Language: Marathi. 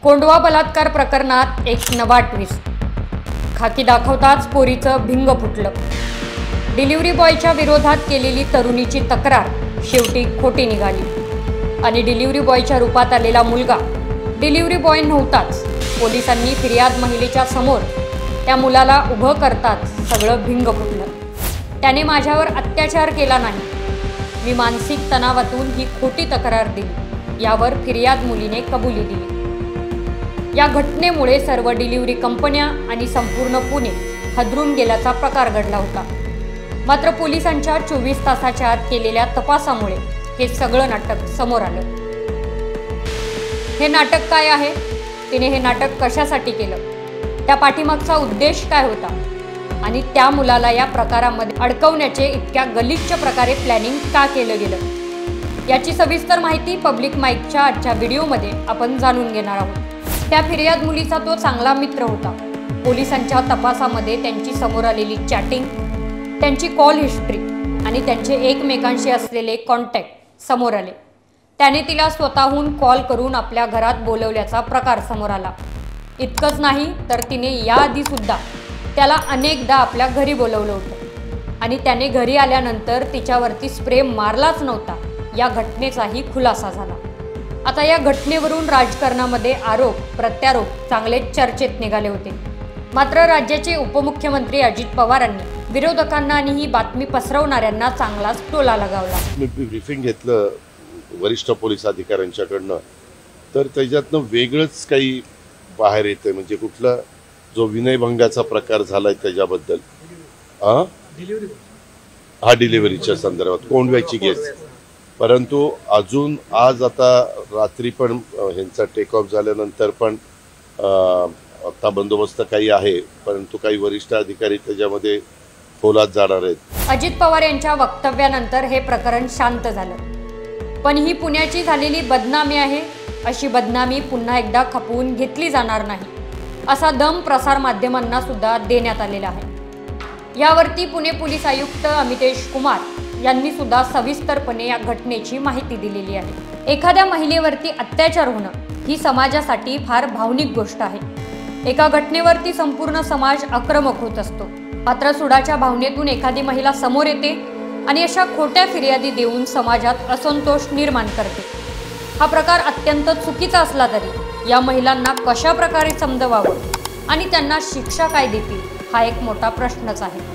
कोंडवा बलात्कार प्रकरणात एक नवा ट्विस्ट। खाकी दाखवताच पोरीचं भिंग फुटलं। डिलिव्हरी बॉयच्या विरोधात केलेली तरुणीची तक्रार शेवटी खोटी निघाली आणि डिलिव्हरी बॉयच्या रूपात आलेला मुलगा डिलिव्हरी बॉय नव्हताच। पोलिसांनी फिर्याद महिलेच्या समोर त्या मुलाला उभं करताच सगळं भिंग फुटलं। त्याने माझ्यावर अत्याचार केला नाही, मी मानसिक तणावातून ही खोटी तक्रार दिली, यावर फिर्याद मुलीने कबुली दिली। या घटनेमुळे सर्व डिलिव्हरी कंपन्या आणि संपूर्ण पुणे हादरून गेल्याचा प्रकार घडला होता। मात्र पोलिसांच्या 24 तासाच्या आत केलेल्या तपासामुळे हे सगळं नाटक समोर आलं। हे नाटक काय आहे, तिने हे नाटक कशासाठी केलं, त्या पाठीमागचा उद्देश काय होता आणि त्या मुलाला या प्रकारामध्ये अडकवण्याचे इतक्या गलिच्छ प्रकारे प्लॅनिंग का केलं गेलं, याची सविस्तर माहिती पब्लिक माईकच्या आजच्या व्हिडिओमध्ये आपण जाणून घेणार आहोत। त्या फिर्याद मुलीचा तो चांगला मित्र होता। पोलिसांच्या तपासामध्ये त्यांची समोर आलेली चॅटिंग, त्यांची कॉल हिस्ट्री आणि त्यांचे एकमेकांशी असलेले कॉन्टॅक्ट समोर आले। त्याने तिला स्वतःहून कॉल करून आपल्या घरात बोलवल्याचा प्रकार समोर आला। इतकंच नाही तर तिने याआधी सुद्धा त्याला अनेकदा आपल्या घरी बोलवलं होतं आणि त्याने घरी आल्यानंतर तिच्यावरती स्प्रे मारलाच नव्हता, या घटनेचाही खुलासा झाला। आता या घटनेवरून राजकारणामध्ये आरोप प्रत्यारोप चांगले चर्चेत निघाले होते। मात्र राज्याचे उपमुख्यमंत्री अजित पवारांनी विरोधकांना आणि ही बातमी पसरवणाऱ्यांना चांगलाच टोला लगावला। मी ब्रीफिंग घेतलं वरिष्ठ पोलीस अधिकाऱ्यांच्याकडनं, तर त्याच्यातनं वेगळंच काही बाहेर येतंय। म्हणजे कुठला जो विनयभंगाचा प्रकार झालाय त्याच्याबद्दल डिलिव्हरीच्या संदर्भात कोंडव्याची केस, परंतु अजून आज आता रात्री पण ह्यांचा टेक ऑफ झाल्यानंतर पण आता बंदोबस्त काही आहे, परंतु काही वरिष्ठ अधिकारी त्याच्यामध्ये खोलात जाणार आहेत। अजित पवार यांच्या वक्तव्यानंतर हे प्रकरण शांत झालं, पण ही पुण्याची झालेली बदनामी आहे, अशी बदनामी पुन्हा एकदा खपवून घेतली जाणार नाही, असा दम प्रसार माध्यमांना सुद्धा देण्यात आलेला आहे। यावरती पुणे पोलीस आयुक्त अमितेश कुमार यांनी सुद्धा सविस्तरपणे या घटनेची माहिती दिलेली आहे। एखाद्या महिलेवरती अत्याचार होणं ही समाजासाठी फार भावनिक गोष्ट आहे। एका घटनेवरती संपूर्ण समाज आक्रमक होत असतो, मात्र सुडाच्या भावनेतून एखादी महिला समोर येते आणि अशा खोट्या फिर्यादी देऊन समाजात असंतोष निर्माण करते। हा प्रकार अत्यंत चुकीचा असला तरी या महिलांना कशा प्रकारे समजवावं आणि त्यांना शिक्षा काय देतील हा एक मोठा प्रश्नच आहे।